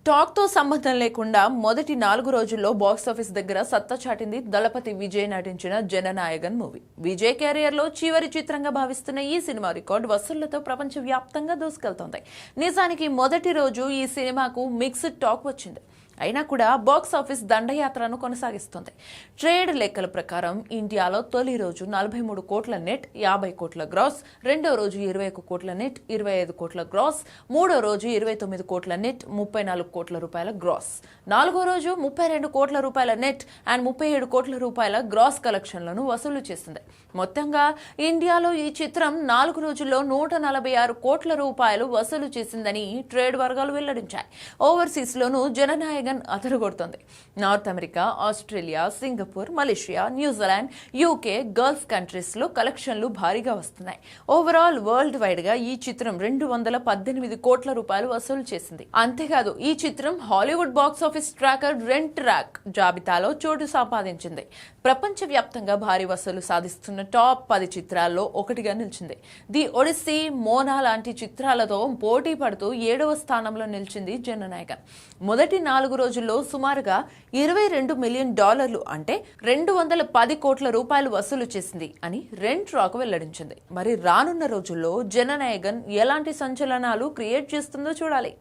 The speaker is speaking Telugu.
టాక్ తో సంబంధం లేకుండా మొదటి 4 రోజుల్లో బాక్సాఫీస్ దగ్గర సత్తా చాటింది దళపతి విజయ్ నటించిన జననాయగన్ మూవీ. విజయ్ కెరియర్ లో చివరి చిత్రంగా భావిస్తున్న ఈ సినిమా రికార్డు వసూళ్లతో ప్రపంచ వ్యాప్తంగా దూసుకెళ్తోంది. నిజానికి మొదటి రోజు ఈ సినిమాకు మిక్స్డ్ టాక్ వచ్చింది. అయినా కూడా బాక్సాఫీస్ దండయాత్రను కొనసాగిస్తుంది. ట్రేడ్ లెక్కల ప్రకారం ఇండియాలో తొలి రోజు 43 కోట్ల నెట్, 50 కోట్ల గ్రాస్, రెండో రోజు 21 కోట్ల నెట్, 25 కోట్ల గ్రాస్, మూడో రోజు 29 కోట్ల నెట్, 34 కోట్ల రూపాయల గ్రాస్, నాలుగో రోజు 32 కోట్ల రూపాయల నెట్ అండ్ 37 కోట్ల రూపాయల గ్రాస్ కలెక్షన్లను వసూలు చేసింది. మొత్తంగా ఇండియాలో ఈ చిత్రం 4 రోజుల్లో 146 కోట్ల రూపాయలు వసూలు చేసిందని ట్రేడ్ వర్గాలు వెల్లడించాయి. ఓవర్సీస్ లోనూ జననాయగన్ అదరగొడుతోంది. North America, Australia, Singapore, Malaysia, New Zealand, UK, Gulf countries లో కలెక్షన్లు భారీగా వస్తున్నాయి. ఓవరాల్ వరల్డ్ వైడ్ గా ఈ చిత్రం 218 కోట్ల రూపాయలు వసూలు చేసింది. అంతేకాదు ఈ చిత్రం Hollywood box office tracker rent rack జాబితాలో చోటు సంపాదించింది. ప్రపంచ వ్యాప్తంగా భారీ వసూలు సాధిస్తున్న టాప్ 10 చిత్రాల్లో ఒకటిగా నిలిచింది. ది ఒడిస్సీ, మోనా లాంటి చిత్రాలతో పోటీ పడుతూ 7వ స్థానంలో నిలిచింది జననాయగన్. మొదటి 4 రోజుల్లో సుమారుగా $22 మిలియన్ అంటే 210 కోట్ల రూపాయలు వసూలు చేసింది అని రెంట్ రాక్ వెల్లడించింది. మరి రానున్న రోజుల్లో జననాయగన్ ఎలాంటి సంచలనాలు క్రియేట్ చేస్తుందో చూడాలి.